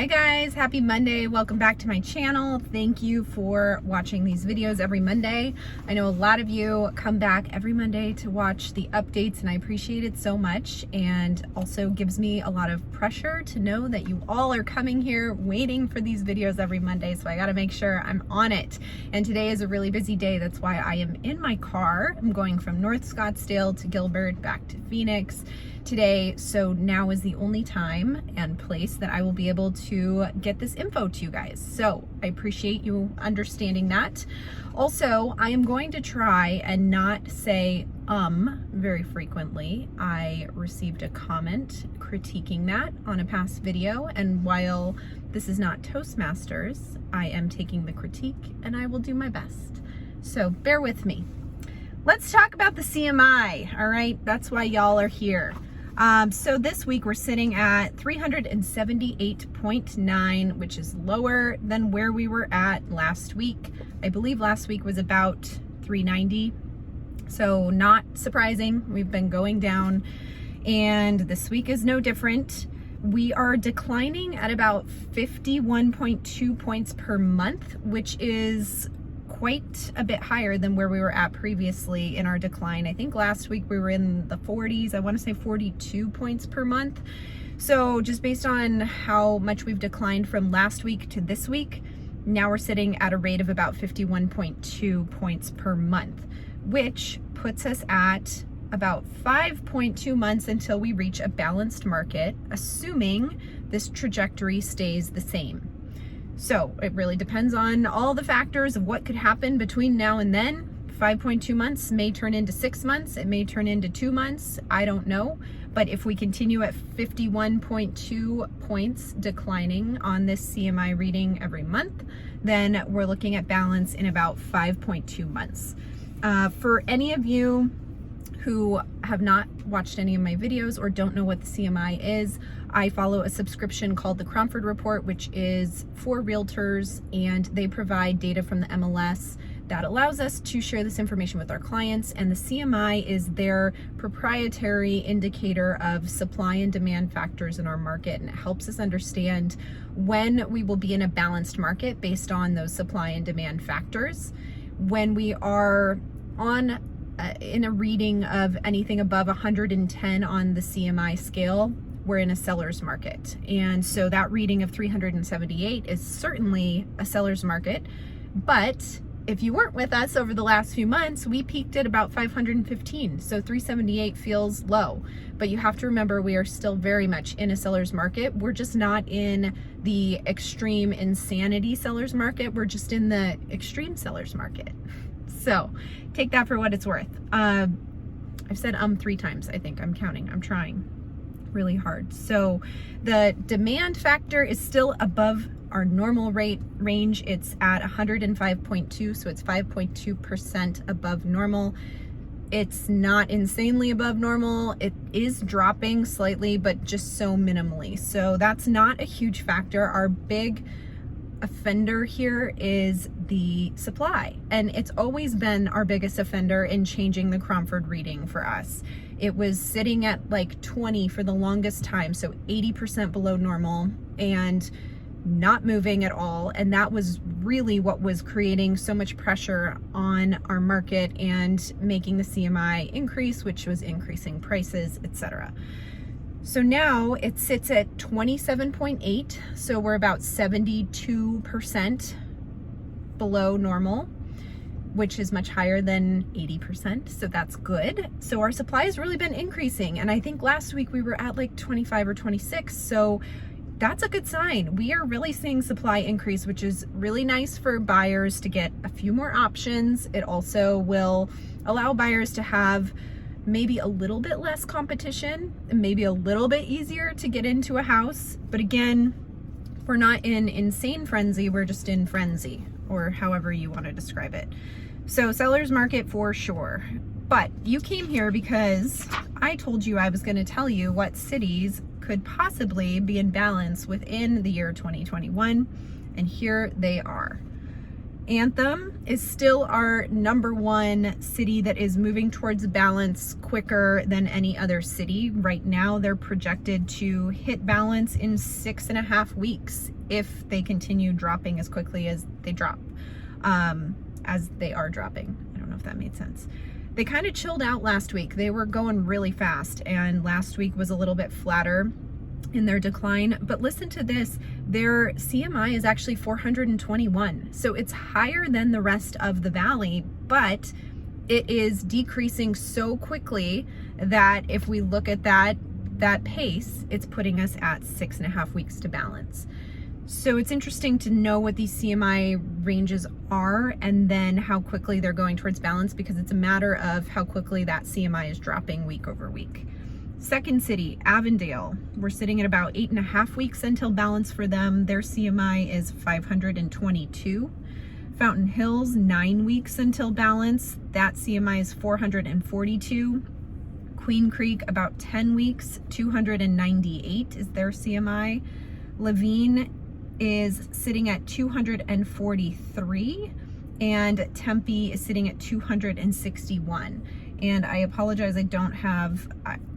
Hi guys, happy Monday. Welcome back to my channel. Thank you for watching these videos every Monday. I know a lot of you come back every Monday to watch the updates and I appreciate it so much, and also gives me a lot of pressure to know that you all are coming here waiting for these videos every Monday, so I gotta make sure I'm on it. And today is a really busy day. That's why I am in my car. I'm going from North Scottsdale to Gilbert back to Phoenix today, so now is the only time and place that I will be able to get this info to you guys. So I appreciate you understanding that. Also, I am going to try and not say very frequently. I received a comment critiquing that on a past video, and while this is not Toastmasters, I am taking the critique and I will do my best. So bear with me. Let's talk about the CMI, all right? That's why y'all are here. So this week we're sitting at 378.9, which is lower than where we were at last week. I believe last week was about 390. So not surprising. We've been going down, and this week is no different. We are declining at about 51.2 points per month, which is quite a bit higher than where we were at previously in our decline. I think last week we were in the 40s. I want to say 42 points per month. So just based on how much we've declined from last week to this week, now we're sitting at a rate of about 51.2 points per month, which puts us at about 5.2 months until we reach a balanced market, assuming this trajectory stays the same. So it really depends on all the factors of what could happen between now and then. 5.2 months may turn into 6 months. It may turn into 2 months. I don't know. But if we continue at 51.2 points declining on this CMI reading every month, then we're looking at balance in about 5.2 months. For any of you who have not watched any of my videos or don't know what the CMI is, I follow a subscription called the Cromford Report, which is for realtors, and they provide data from the MLS that allows us to share this information with our clients. And the CMI is their proprietary indicator of supply and demand factors in our market, and it helps us understand when we will be in a balanced market based on those supply and demand factors. When we are on in a reading of anything above 110 on the CMI scale, we're in a seller's market. And so that reading of 378 is certainly a seller's market. But if you weren't with us over the last few months, we peaked at about 515. So 378 feels low, but you have to remember we are still very much in a seller's market. We're just not in the extreme insanity seller's market. We're just in the extreme seller's market. So take that for what it's worth. I've said 3 times, I think. I'm counting. I'm trying really hard. So the demand factor is still above our normal rate range. It's at 105.2, so it's 5.2% above normal. It's not insanely above normal. It is dropping slightly, but just so minimally. So that's not a huge factor. Our big offender here is the supply, and it's always been our biggest offender in changing the Cromford reading for us. It was sitting at like 20 for the longest time, so 80% below normal and not moving at all, and that was really what was creating so much pressure on our market and making the CMI increase, which was increasing prices, etc. So now it sits at 27.8, so we're about 72% below normal, which is much higher than 80%, so that's good. So our supply has really been increasing, and I think last week we were at like 25 or 26, so that's a good sign. We are really seeing supply increase, which is really nice for buyers to get a few more options. It also will allow buyers to have maybe a little bit less competition and maybe a little bit easier to get into a house. But again, we're not in insane frenzy, we're just in frenzy, or however you want to describe it. So seller's market for sure. But you came here because I told you I was going to tell you what cities could possibly be in balance within the year 2021, and here they are. Anthem is still our #1 city that is moving towards balance quicker than any other city. Right now, they're projected to hit balance in 6.5 weeks if they continue dropping as quickly as they drop, as they are dropping. I don't know if that made sense. They kind of chilled out last week. They were going really fast, and last week was a little bit flatter in their decline. But listen to this, their CMI is actually 421. So it's higher than the rest of the valley, but it is decreasing so quickly that if we look at that pace, it's putting us at 6.5 weeks to balance. So it's interesting to know what these CMI ranges are and then how quickly they're going towards balance, because it's a matter of how quickly that CMI is dropping week over week. Second city, Avondale, we're sitting at about 8.5 weeks until balance for them. Their CMI is 522. Fountain Hills, 9 weeks until balance. That CMI is 442. Queen Creek, about 10 weeks, 298 is their CMI. Levine is sitting at 243, and Tempe is sitting at 261. And I apologize, I don't have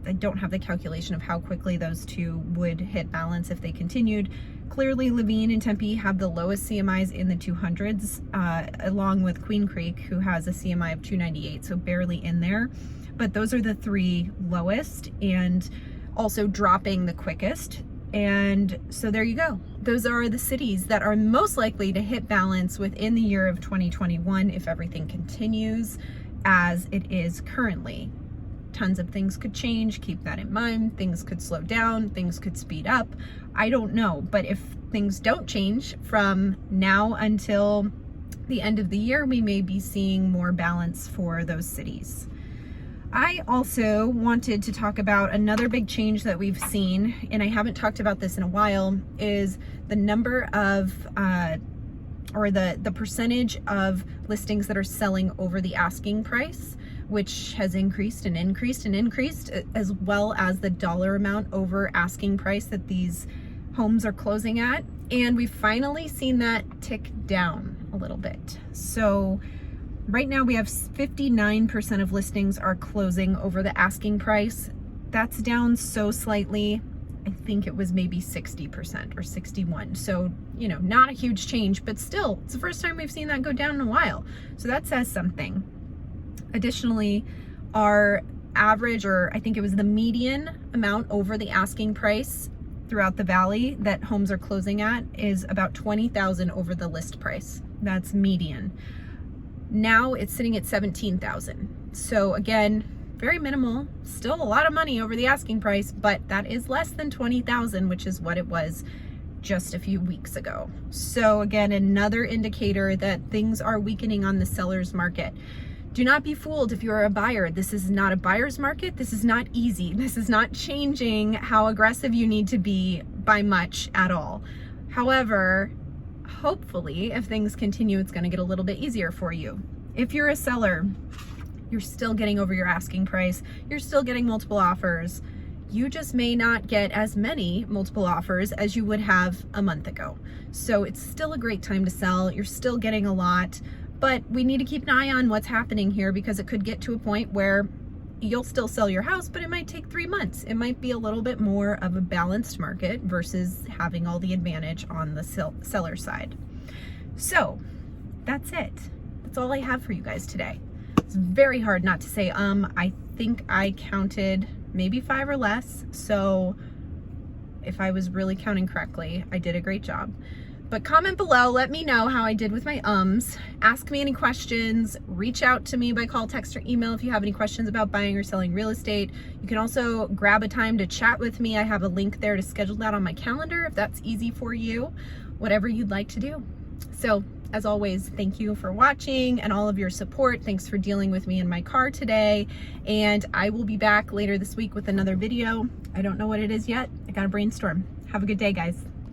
the calculation of how quickly those two would hit balance if they continued. Clearly, Levine and Tempe have the lowest CMIs in the 200s, along with Queen Creek, who has a CMI of 298, so barely in there. But those are the three lowest and also dropping the quickest. And so there you go. Those are the cities that are most likely to hit balance within the year of 2021 if everything continues as it is currently. Tons of things could change, keep that in mind. Things could slow down, things could speed up. I don't know, but if things don't change from now until the end of the year, we may be seeing more balance for those cities. I also wanted to talk about another big change that we've seen, and I haven't talked about this in a while, is the number of, or the percentage of listings that are selling over the asking price, which has increased and increased and increased, as well as the dollar amount over asking price that these homes are closing at. And we've finally seen that tick down a little bit. So right now we have 59% of listings are closing over the asking price. That's down so slightly. I think it was maybe 60% or 61. So, you know, not a huge change, but still, it's the first time we've seen that go down in a while. So that says something. Additionally, our average, or I think it was the median amount over the asking price throughout the valley that homes are closing at is about $20,000 over the list price. That's median. Now it's sitting at $17,000. So again, very minimal, still a lot of money over the asking price, but that is less than $20,000, which is what it was just a few weeks ago. So again, another indicator that things are weakening on the seller's market. Do not be fooled if you're a buyer. This is not a buyer's market. This is not easy. This is not changing how aggressive you need to be by much at all. However, hopefully, if things continue, it's going to get a little bit easier for you. If you're a seller, you're still getting over your asking price. You're still getting multiple offers. You just may not get as many multiple offers as you would have a month ago. So it's still a great time to sell. You're still getting a lot, but we need to keep an eye on what's happening here, because it could get to a point where you'll still sell your house, but it might take 3 months. It might be a little bit more of a balanced market versus having all the advantage on the seller side. So that's it. That's all I have for you guys today. It's very hard not to say, I think I counted maybe 5 or less. So if I was really counting correctly, I did a great job. But comment below, let me know how I did with my ums. Ask me any questions, reach out to me by call, text, or email if you have any questions about buying or selling real estate. You can also grab a time to chat with me. I have a link there to schedule that on my calendar if that's easy for you, whatever you'd like to do. So as always, thank you for watching and all of your support. Thanks for dealing with me in my car today. And I will be back later this week with another video. I don't know what it is yet. I gotta brainstorm. Have a good day, guys.